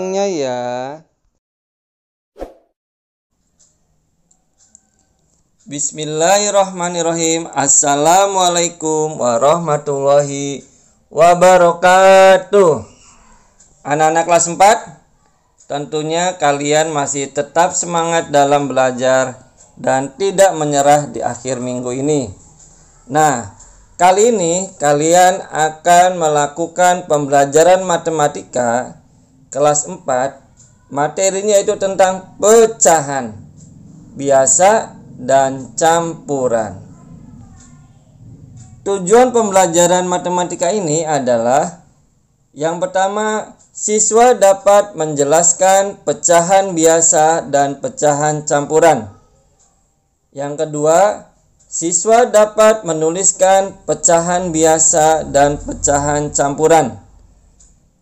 uangnya ya. Bismillahirrahmanirrahim. Assalamualaikum warahmatullahi wabarakatuh. Anak-anak kelas 4, tentunya kalian masih tetap semangat dalam belajar dan tidak menyerah di akhir minggu ini. Nah, kali ini kalian akan melakukan pembelajaran matematika kelas 4. Materinya itu tentang pecahan biasa dan campuran. Tujuan pembelajaran matematika ini adalah yang pertama, siswa dapat menjelaskan pecahan biasa dan pecahan campuran. Yang kedua, siswa dapat menuliskan pecahan biasa dan pecahan campuran.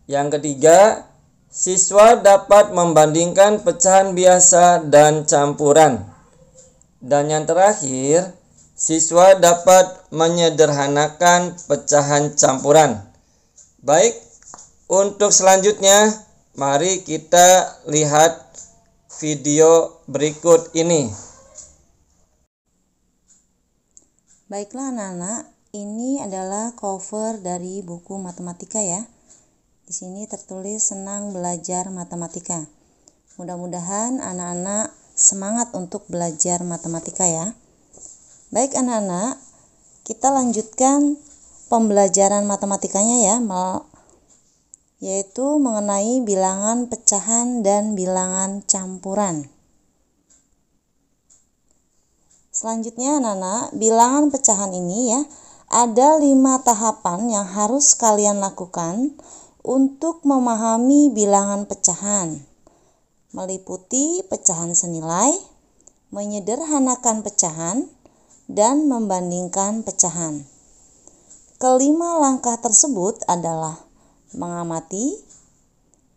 Yang ketiga, siswa dapat membandingkan pecahan biasa dan campuran. Dan yang terakhir, siswa dapat menyederhanakan pecahan campuran. Baik, untuk selanjutnya, mari kita lihat video berikut ini. Baiklah anak-anak, ini adalah cover dari buku matematika ya. Di sini tertulis senang belajar matematika. Mudah-mudahan anak-anak semangat untuk belajar matematika ya. Baik anak-anak, kita lanjutkan pembelajaran matematikanya ya, yaitu mengenai bilangan pecahan dan bilangan campuran. Selanjutnya anak-anak, bilangan pecahan ini ya, ada 5 tahapan yang harus kalian lakukan untuk memahami bilangan pecahan. Meliputi pecahan senilai, menyederhanakan pecahan, dan membandingkan pecahan. Kelima langkah tersebut adalah mengamati,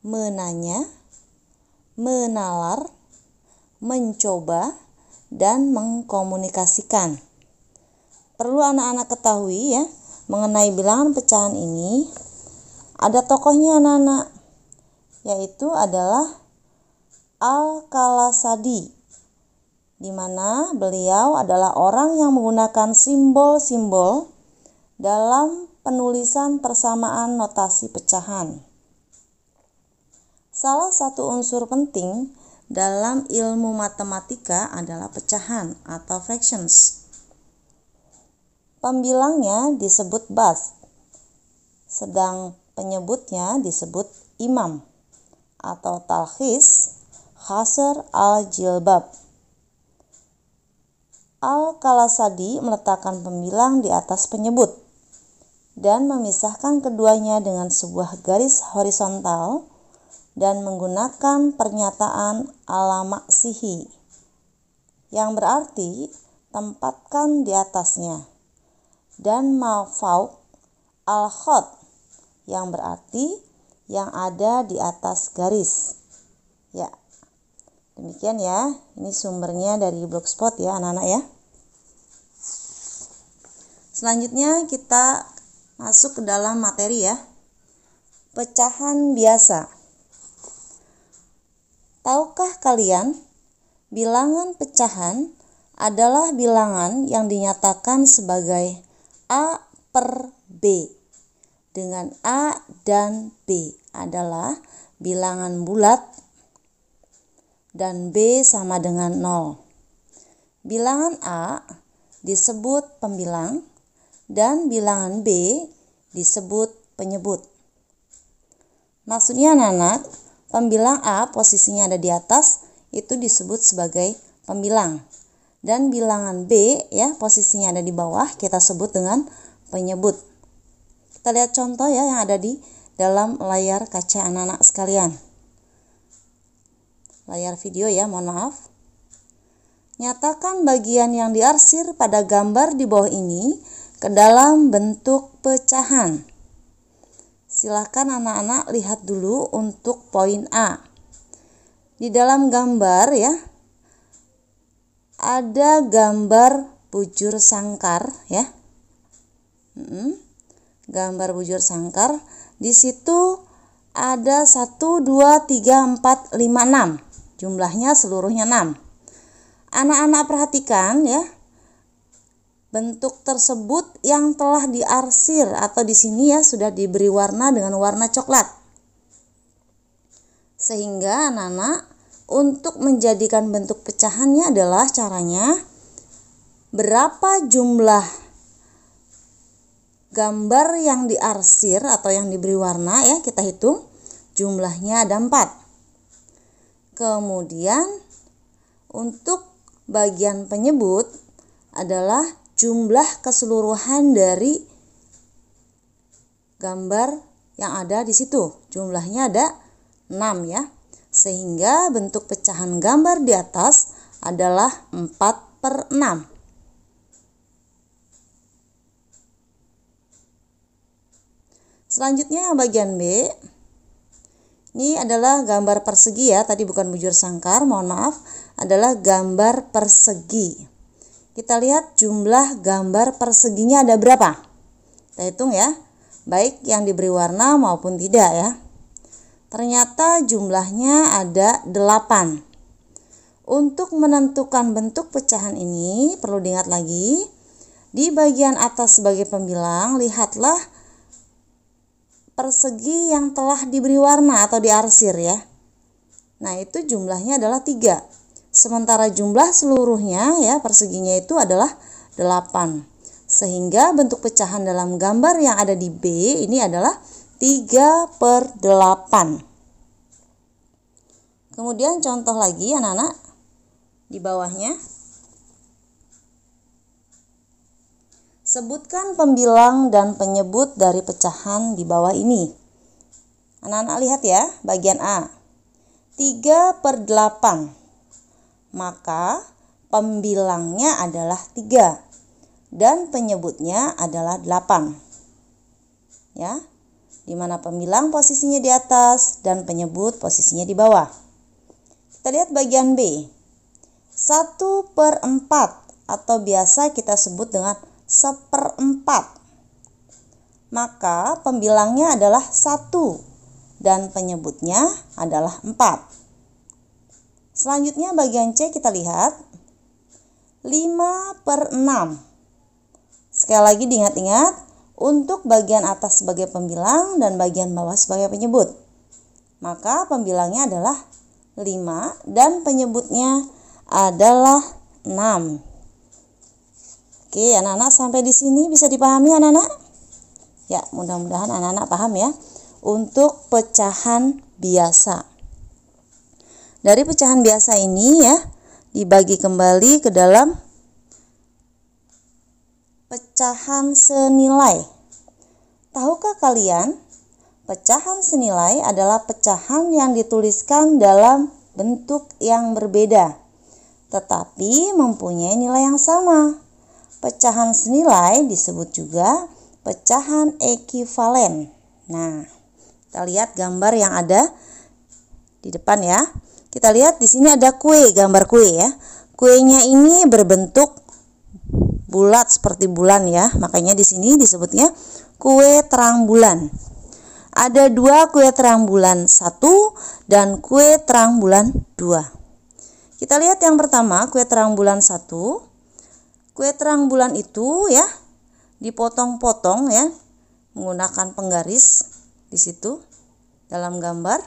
menanya, menalar, mencoba, dan mengkomunikasikan. Perlu anak-anak ketahui ya, mengenai bilangan pecahan ini, ada tokohnya anak-anak, yaitu adalah Al-Kalasadi, di mana beliau adalah orang yang menggunakan simbol-simbol dalam penulisan persamaan notasi pecahan. Salah satu unsur penting dalam ilmu matematika adalah pecahan atau fractions. Pembilangnya disebut bas, sedang penyebutnya disebut imam atau talkhis Khasr al-Jilbab. Al-Kalasadi meletakkan pembilang di atas penyebut dan memisahkan keduanya dengan sebuah garis horizontal dan menggunakan pernyataan ala maksihi yang berarti tempatkan di atasnya, dan mafauk al-khot yang berarti yang ada di atas garis. Ya, demikian ya, ini sumbernya dari Blogspot ya anak-anak ya. Selanjutnya kita masuk ke dalam materi ya. Pecahan biasa. Tahukah kalian, bilangan pecahan adalah bilangan yang dinyatakan sebagai A per B, dengan A dan B adalah bilangan bulat dan B sama dengan 0. Bilangan A disebut pembilang dan bilangan B disebut penyebut. Maksudnya anak-anak, pembilang A posisinya ada di atas, itu disebut sebagai pembilang. Dan bilangan B ya posisinya ada di bawah, kita sebut dengan penyebut. Kita lihat contoh ya yang ada di dalam layar kaca anak-anak sekalian. Layar video ya, mohon maaf. Nyatakan bagian yang diarsir pada gambar di bawah ini ke dalam bentuk pecahan. Silakan anak-anak lihat dulu untuk poin A. Di dalam gambar ya, ada gambar bujur sangkar ya. Gambar bujur sangkar. Di situ ada 1, 2, 3, 4, 5, 6. Jumlahnya seluruhnya 6. Anak-anak perhatikan ya. Bentuk tersebut yang telah diarsir atau di sini ya sudah diberi warna dengan warna coklat. Sehingga anak-anak untuk menjadikan bentuk pecahannya adalah caranya berapa jumlah gambar yang diarsir atau yang diberi warna ya, kita hitung jumlahnya ada 4. Kemudian untuk bagian penyebut adalah jumlah keseluruhan dari gambar yang ada di situ. Jumlahnya ada 6 ya. Sehingga bentuk pecahan gambar di atas adalah 4/6. Selanjutnya yang bagian B. Ini adalah gambar persegi ya, tadi bukan bujur sangkar, mohon maaf, adalah gambar persegi. Kita lihat jumlah gambar perseginya ada berapa? Kita hitung ya, baik yang diberi warna maupun tidak ya. Ternyata jumlahnya ada 8. Untuk menentukan bentuk pecahan ini perlu diingat lagi, di bagian atas sebagai pembilang, lihatlah persegi yang telah diberi warna atau diarsir ya. Nah, itu jumlahnya adalah 3. Sementara jumlah seluruhnya ya perseginya itu adalah 8. Sehingga bentuk pecahan dalam gambar yang ada di B ini adalah 3/8. Kemudian contoh lagi anak-anak di bawahnya. Sebutkan pembilang dan penyebut dari pecahan di bawah ini. Anak-anak lihat ya, bagian A. 3/8. Maka pembilangnya adalah 3 dan penyebutnya adalah 8. Ya. Di mana pembilang posisinya di atas dan penyebut posisinya di bawah. Kita lihat bagian B. 1/4 atau biasa kita sebut dengan 1/4. Maka pembilangnya adalah 1 dan penyebutnya adalah 4. Selanjutnya bagian C kita lihat 5/6. Sekali lagi diingat-ingat, untuk bagian atas sebagai pembilang dan bagian bawah sebagai penyebut. Maka pembilangnya adalah 5 dan penyebutnya adalah 6. Oke, anak-anak sampai di sini bisa dipahami anak-anak? Ya, mudah-mudahan anak-anak paham ya. Untuk pecahan biasa. Dari pecahan biasa ini ya, dibagi kembali ke dalam pecahan senilai. Tahukah kalian, pecahan senilai adalah pecahan yang dituliskan dalam bentuk yang berbeda, tetapi mempunyai nilai yang sama. Pecahan senilai disebut juga pecahan ekivalen. Nah, kita lihat gambar yang ada di depan ya. Kita lihat di sini ada kue, gambar kue ya. Kuenya ini berbentuk bulat seperti bulan ya. Makanya di sini disebutnya kue terang bulan. Ada 2 kue terang bulan 1 dan kue terang bulan 2. Kita lihat yang pertama, kue terang bulan 1. Kue terang bulan itu ya dipotong-potong ya menggunakan penggaris di situ dalam gambar.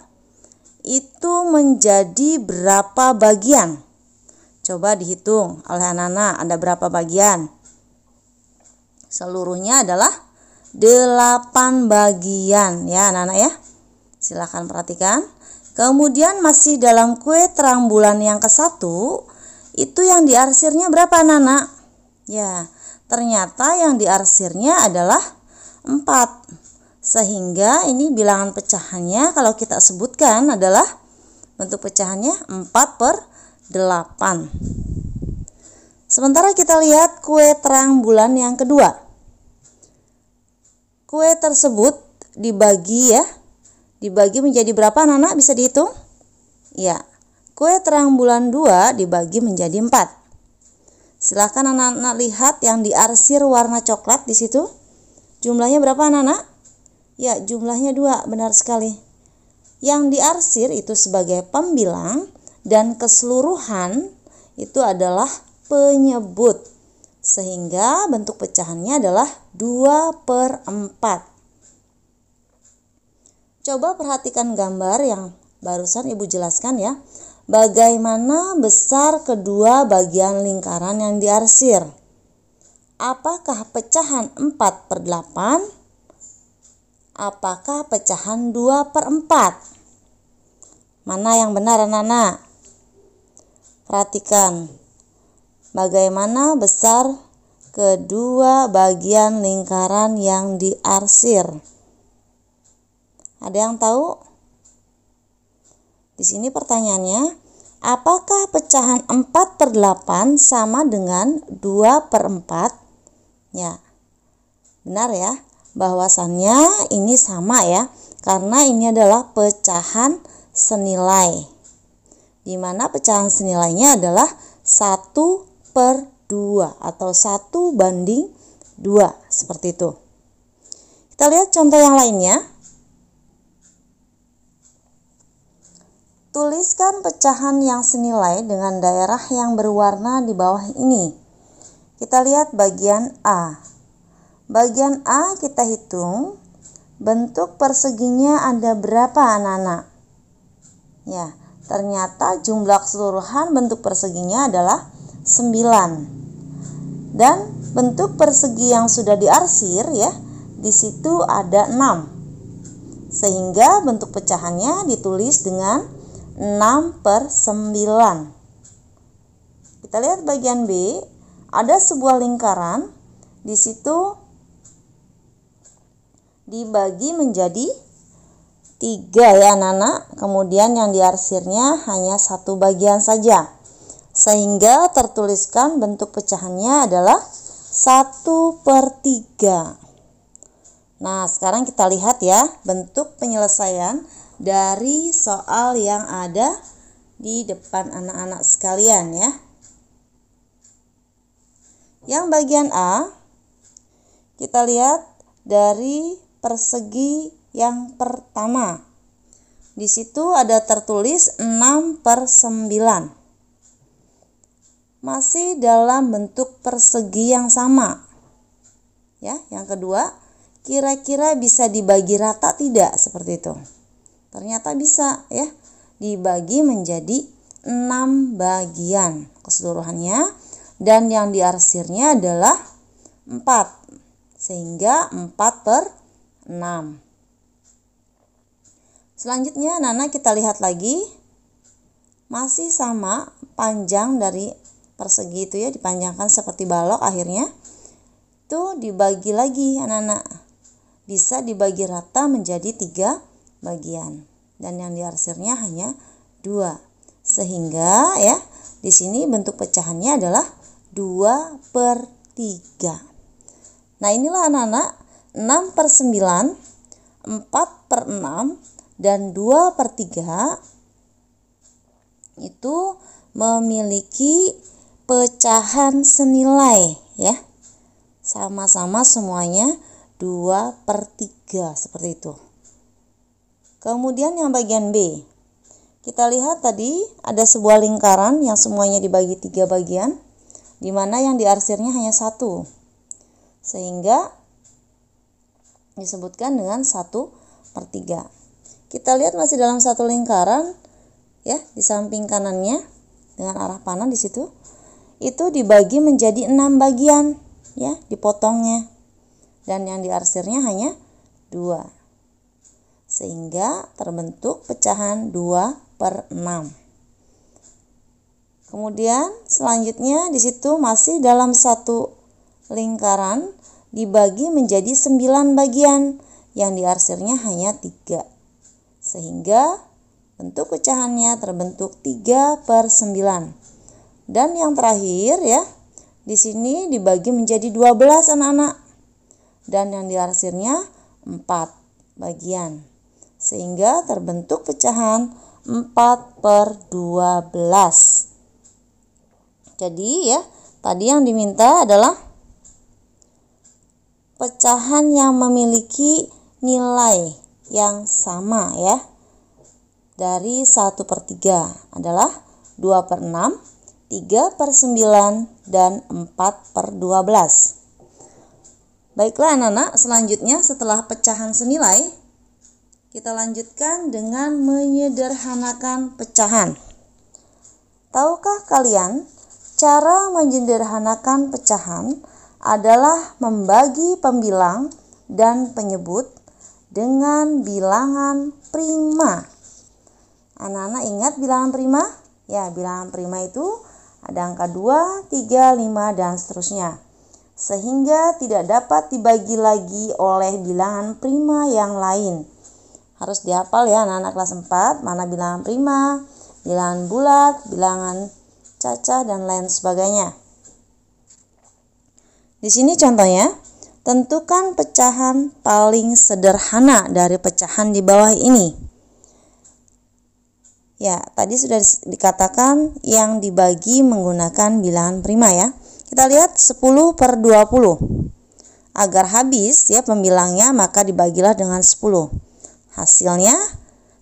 Itu menjadi berapa bagian? Coba dihitung oleh anak-anak, ada berapa bagian? Seluruhnya adalah 8 bagian ya anak-anak ya. Silakan perhatikan. Kemudian masih dalam kue terang bulan yang ke-1, itu yang diarsirnya berapa anak-anak? Ya, ternyata yang diarsirnya adalah 4. Sehingga ini bilangan pecahannya kalau kita sebutkan adalah bentuk pecahannya 4/8. Sementara kita lihat kue terang bulan yang kedua. Kue tersebut dibagi menjadi berapa anak-anak, bisa dihitung? Ya, kue terang bulan 2 dibagi menjadi 4. Silahkan anak-anak lihat yang diarsir warna coklat di situ. Jumlahnya berapa anak-anak? Ya, jumlahnya 2, benar sekali. Yang diarsir itu sebagai pembilang dan keseluruhan itu adalah penyebut. Sehingga bentuk pecahannya adalah 2/4. Coba perhatikan gambar yang barusan Ibu jelaskan ya. Bagaimana besar kedua bagian lingkaran yang diarsir? Apakah pecahan 4/8? Apakah pecahan 2/4? Mana yang benar anak-anak? Perhatikan bagaimana besar kedua bagian lingkaran yang diarsir. Ada yang tahu? Di sini pertanyaannya, apakah pecahan 4/8 sama dengan 2/4? Ya, benar ya, bahwasannya ini sama ya, karena ini adalah pecahan senilai. Di mana pecahan senilainya adalah 1/2 atau 1/2, seperti itu. Kita lihat contoh yang lainnya. Tuliskan pecahan yang senilai dengan daerah yang berwarna di bawah ini. Kita lihat bagian A. Bagian A kita hitung. Bentuk perseginya ada berapa anak-anak? Ya, ternyata jumlah keseluruhan bentuk perseginya adalah 9. Dan bentuk persegi yang sudah diarsir ya, di situ ada 6. Sehingga bentuk pecahannya ditulis dengan 6/9. Kita lihat bagian B, ada sebuah lingkaran, di situ dibagi menjadi 3 ya anak-anak, kemudian yang diarsirnya hanya 1 bagian saja, sehingga tertuliskan bentuk pecahannya adalah 1/3. Nah, sekarang kita lihat ya bentuk penyelesaian dari soal yang ada di depan anak-anak sekalian ya. Yang bagian A, kita lihat dari persegi yang pertama. Di situ ada tertulis 6/9. Masih dalam bentuk persegi yang sama. Ya, yang kedua, kira-kira bisa dibagi rata tidak? Seperti itu. Ternyata bisa ya, dibagi menjadi 6 bagian keseluruhannya, dan yang diarsirnya adalah 4, sehingga 4/6. Selanjutnya anak-anak kita lihat lagi, masih sama panjang dari persegi itu ya, dipanjangkan seperti balok, akhirnya itu dibagi lagi anak-anak, bisa dibagi rata menjadi 3 bagian, dan yang diarsirnya hanya 2, sehingga ya di sini bentuk pecahannya adalah 2/3. Nah, inilah anak-anak 6/9, 4/6 dan 2/3 itu memiliki pecahan senilai ya, sama-sama semuanya 2/3 seperti itu. Kemudian yang bagian B, kita lihat tadi ada sebuah lingkaran yang semuanya dibagi 3 bagian, di mana yang diarsirnya hanya 1, sehingga disebutkan dengan 1/3. Kita lihat masih dalam satu lingkaran ya, di samping kanannya dengan arah panah di situ, itu dibagi menjadi 6 bagian ya, dipotongnya, dan yang diarsirnya hanya 2. Sehingga terbentuk pecahan 2/6. Kemudian selanjutnya di situ masih dalam satu lingkaran dibagi menjadi 9 bagian, yang diarsirnya hanya 3. Sehingga bentuk pecahannya terbentuk 3/9. Dan yang terakhir ya, di sini dibagi menjadi 12 anak-anak, dan yang diarsirnya 4 bagian. Sehingga terbentuk pecahan 4/12. Jadi ya, tadi yang diminta adalah pecahan yang memiliki nilai yang sama ya. dari 1/3 adalah 2/6, 3/9, dan 4/12. Baiklah anak-anak, selanjutnya setelah pecahan senilai, kita lanjutkan dengan menyederhanakan pecahan. Tahukah kalian, cara menyederhanakan pecahan adalah membagi pembilang dan penyebut dengan bilangan prima. Anak-anak ingat bilangan prima? Ya, bilangan prima itu ada angka 2, 3, 5, dan seterusnya. Sehingga tidak dapat dibagi lagi oleh bilangan prima yang lain. Harus dihafal ya anak-anak kelas 4, mana bilangan prima, bilangan bulat, bilangan cacah, dan lain sebagainya. Di sini contohnya, tentukan pecahan paling sederhana dari pecahan di bawah ini. Ya, tadi sudah dikatakan yang dibagi menggunakan bilangan prima ya. Kita lihat 10/20. Agar habis ya pembilangnya, maka dibagilah dengan 10. Hasilnya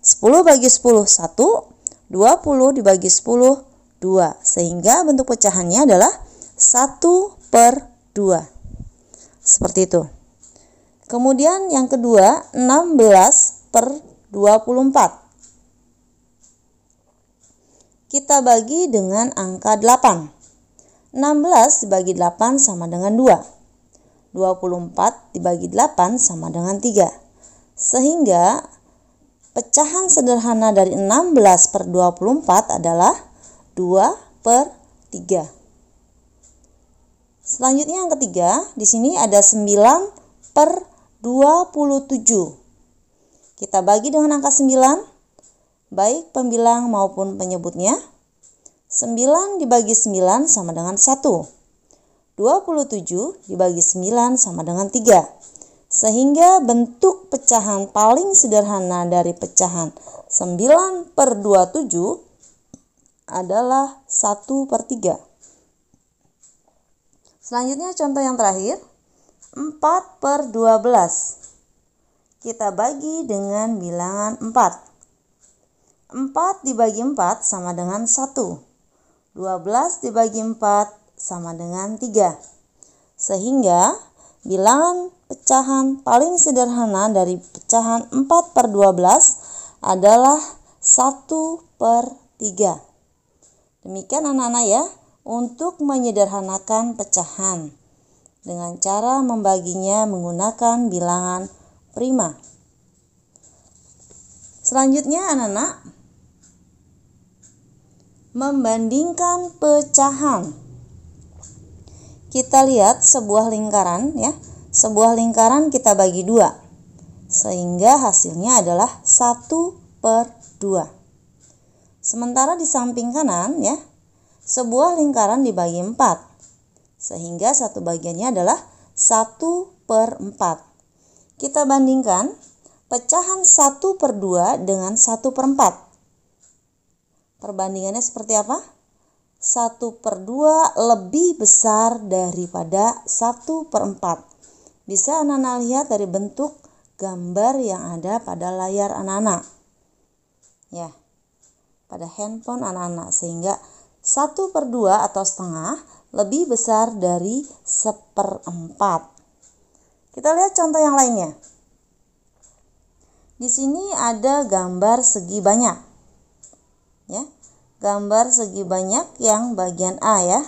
10 bagi 10, 1. 20 dibagi 10, 2. Sehingga bentuk pecahannya adalah 1/2. Seperti itu. Kemudian yang kedua, 16/24. Kita bagi dengan angka 8. 16 dibagi 8 sama dengan 2. 24 dibagi 8 sama dengan 3. Sehingga pecahan sederhana dari 16/24 adalah 2/3. Selanjutnya yang ketiga, di sini ada 9/27. Kita bagi dengan angka 9, baik pembilang maupun penyebutnya. 9 dibagi 9 sama dengan 1. 27 dibagi 9 sama dengan 3. Sehingga bentuk pecahan paling sederhana dari pecahan 9/27 adalah 1/3. Selanjutnya contoh yang terakhir, 4/12. Kita bagi dengan bilangan 4. 4 dibagi 4 sama dengan 1. 12 dibagi 4 sama dengan 3. Sehingga bilangan pecahan paling sederhana dari pecahan 4/12 adalah 1/3. Demikian anak-anak ya, untuk menyederhanakan pecahan dengan cara membaginya menggunakan bilangan prima. Selanjutnya anak-anak, membandingkan pecahan. Kita lihat sebuah lingkaran ya. Sebuah lingkaran kita bagi 2. Sehingga hasilnya adalah 1/2. Sementara di samping kanan ya, sebuah lingkaran dibagi 4. Sehingga satu bagiannya adalah 1/4. Kita bandingkan pecahan 1/2 dengan 1/4. Perbandingannya seperti apa? 1/2 lebih besar daripada 1/4. Bisa anak-anak lihat dari bentuk gambar yang ada pada layar anak-anak. Ya, pada handphone anak-anak. Sehingga 1/2 atau setengah lebih besar dari 1/4. Kita lihat contoh yang lainnya. Di sini ada gambar segi banyak. Ya, gambar segi banyak yang bagian A ya,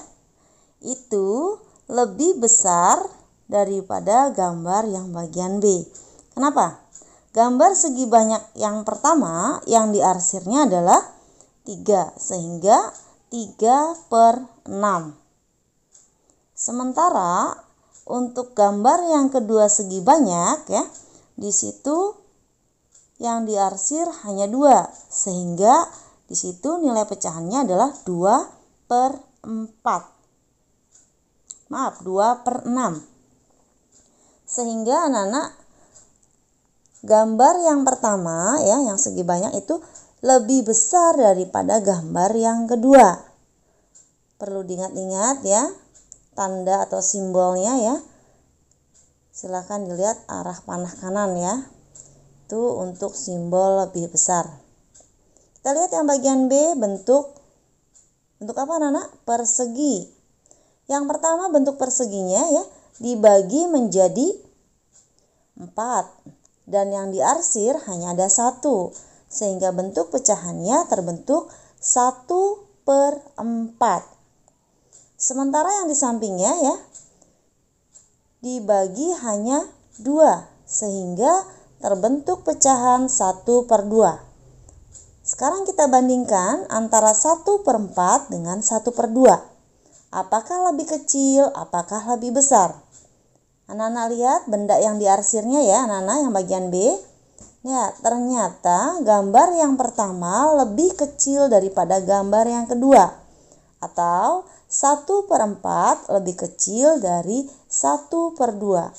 itu lebih besar daripada gambar yang bagian B. Kenapa? Gambar segi banyak yang pertama yang diarsirnya adalah 3, sehingga 3/6. Sementara untuk gambar yang kedua segi banyak ya, di situ yang diarsir hanya 2, sehingga di situ nilai pecahannya adalah 2/4. Maaf, 2/6. Sehingga anak-anak, gambar yang pertama ya, yang segi banyak itu lebih besar daripada gambar yang kedua. Perlu diingat-ingat ya, tanda atau simbolnya ya. Silakan dilihat arah panah kanan ya. Itu untuk simbol lebih besar. Kita lihat yang bagian B, bentuk apa anak-anak? Persegi. Yang pertama bentuk perseginya ya dibagi menjadi 4 dan yang diarsir hanya ada 1, sehingga bentuk pecahannya terbentuk 1/4. Sementara yang di sampingnya ya dibagi hanya 2, sehingga terbentuk pecahan 1/2. Sekarang kita bandingkan antara 1/4 dengan 1/2. Apakah lebih kecil, apakah lebih besar? Anak-anak lihat benda yang diarsirnya ya, anak-anak yang bagian B. Ya, ternyata gambar yang pertama lebih kecil daripada gambar yang kedua. Atau 1/4 lebih kecil dari 1/2.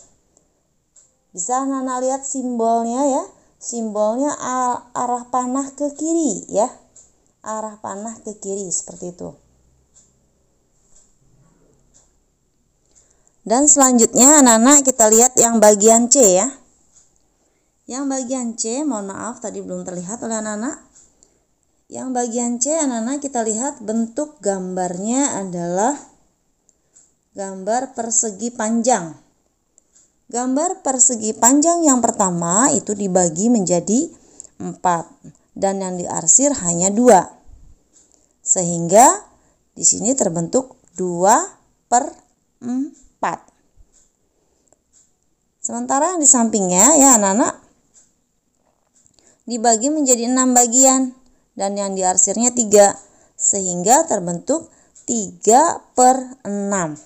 Bisa anak-anak lihat simbolnya ya. Simbolnya arah panah ke kiri ya. Arah panah ke kiri seperti itu. Dan selanjutnya anak-anak kita lihat yang bagian C ya. Yang bagian C, mohon maaf tadi belum terlihat oleh anak-anak. Yang bagian C anak-anak kita lihat bentuk gambarnya adalah gambar persegi panjang. Gambar persegi panjang yang pertama itu dibagi menjadi 4 dan yang diarsir hanya 2. Sehingga di sini terbentuk 2/4. Sementara yang di sampingnya ya anak-anak dibagi menjadi 6 bagian dan yang diarsirnya 3 sehingga terbentuk 3/6.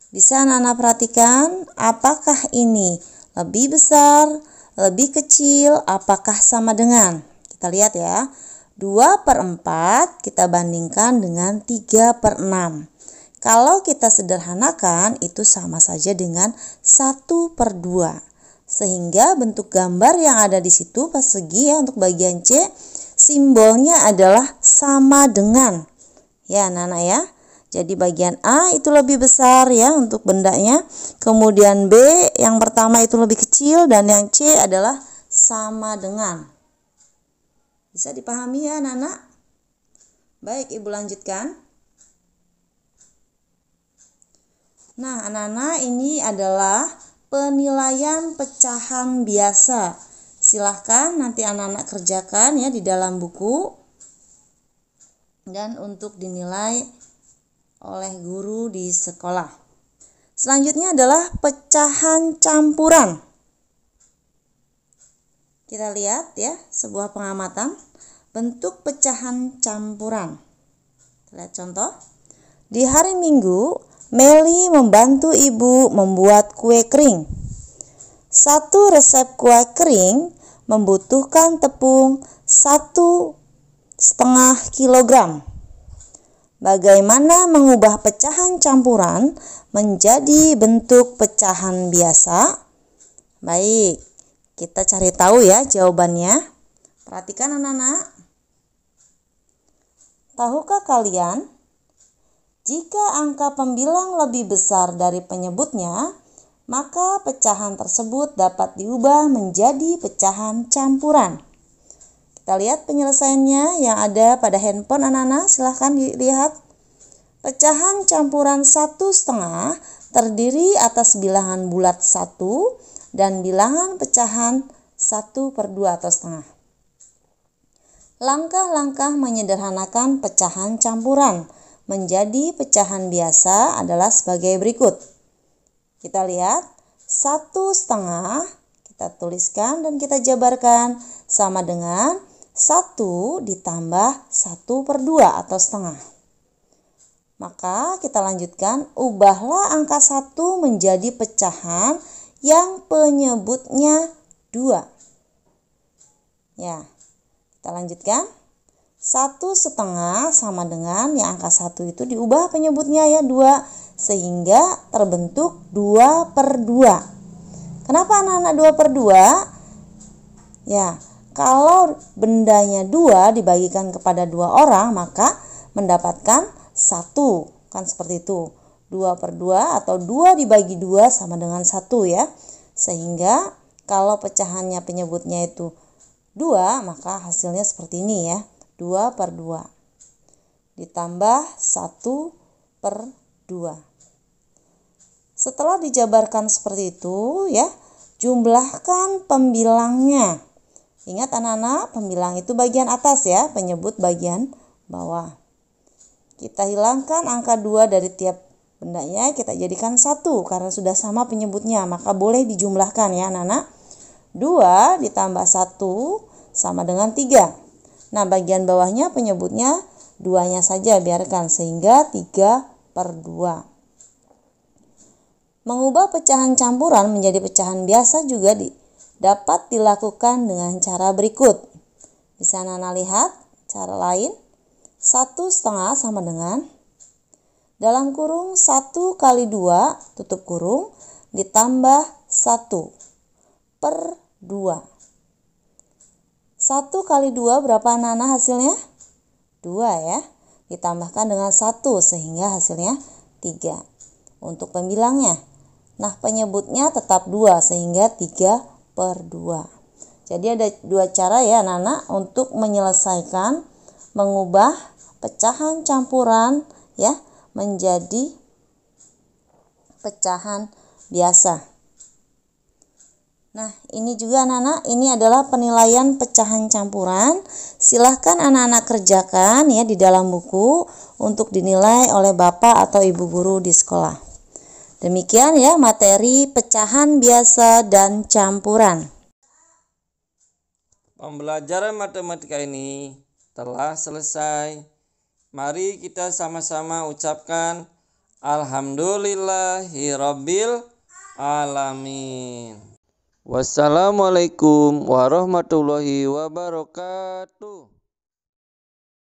Bisa anak-anak perhatikan apakah ini lebih besar, lebih kecil, apakah sama dengan? Kita lihat ya. 2/4 kita bandingkan dengan 3/6. Kalau kita sederhanakan itu sama saja dengan 1/2. Sehingga bentuk gambar yang ada di situ persegi ya untuk bagian C simbolnya adalah sama dengan. Ya anak-anak ya. Jadi bagian A itu lebih besar ya untuk bendanya. Kemudian B yang pertama itu lebih kecil dan yang C adalah sama dengan. Bisa dipahami ya anak-anak? Baik, Ibu lanjutkan. Nah anak-anak ini adalah penilaian pecahan biasa. Silahkan nanti anak-anak kerjakan ya di dalam buku. Dan untuk dinilai oleh guru di sekolah. Selanjutnya adalah pecahan campuran. Kita lihat ya sebuah pengamatan bentuk pecahan campuran. Kita lihat contoh. Di hari Minggu, Meli membantu ibu membuat kue kering. 1 resep kue kering membutuhkan tepung 1,5 kilogram. Bagaimana mengubah pecahan campuran menjadi bentuk pecahan biasa? Baik, kita cari tahu ya jawabannya. Perhatikan anak-anak. Tahukah kalian, jika angka pembilang lebih besar dari penyebutnya, maka pecahan tersebut dapat diubah menjadi pecahan campuran. Kita lihat penyelesaiannya yang ada pada handphone anak-anak, silahkan dilihat. Pecahan campuran 1,5 terdiri atas bilangan bulat 1 dan bilangan pecahan 1/2 atau setengah. Langkah-langkah menyederhanakan pecahan campuran menjadi pecahan biasa adalah sebagai berikut. Kita lihat 1,5 kita tuliskan dan kita jabarkan sama dengan 1 ditambah 1/2 atau setengah. Maka kita lanjutkan, ubahlah angka 1 menjadi pecahan yang penyebutnya 2. Ya, kita lanjutkan. 1,5 sama dengan yang angka 1 itu diubah penyebutnya ya 2 sehingga terbentuk 2/2. Kenapa anak-anak 2/2? Ya, kalau bendanya 2 dibagikan kepada 2 orang maka mendapatkan 1. Kan seperti itu. 2/2 atau 2 dibagi 2 sama dengan 1 ya. Sehingga kalau pecahannya penyebutnya itu 2, maka hasilnya seperti ini ya. 2/2 ditambah 1/2. Setelah dijabarkan seperti itu ya, jumlahkan pembilangnya. Ingat anak-anak, pembilang itu bagian atas ya, penyebut bagian bawah. Kita hilangkan angka 2 dari tiap bendanya, kita jadikan 1 karena sudah sama penyebutnya, maka boleh dijumlahkan ya anak-anak. 2 ditambah 1 sama dengan 3. Nah, bagian bawahnya penyebutnya 2-nya saja, biarkan, sehingga 3/2. Mengubah pecahan campuran menjadi pecahan biasa juga dapat dilakukan dengan cara berikut. Bisa anak-anak lihat cara lain. 1/2 sama dengan dalam kurung 1 kali 2 tutup kurung ditambah 1/2. 1 kali 2 berapa anak-anak hasilnya? 2 ya. Ditambahkan dengan 1 sehingga hasilnya 3. Untuk pembilangnya. Nah, penyebutnya tetap 2 sehingga 3/2. Jadi ada 2 cara ya anak-anak untuk menyelesaikan mengubah pecahan campuran ya menjadi pecahan biasa. Nah, ini juga anak-anak, ini adalah penilaian pecahan campuran. Silahkan anak-anak kerjakan ya di dalam buku untuk dinilai oleh Bapak atau Ibu guru di sekolah. Demikian ya materi pecahan biasa dan campuran. Pembelajaran matematika ini telah selesai. Mari kita sama-sama ucapkan Alhamdulillahirabbil alamin. Wassalamualaikum warahmatullahi wabarakatuh.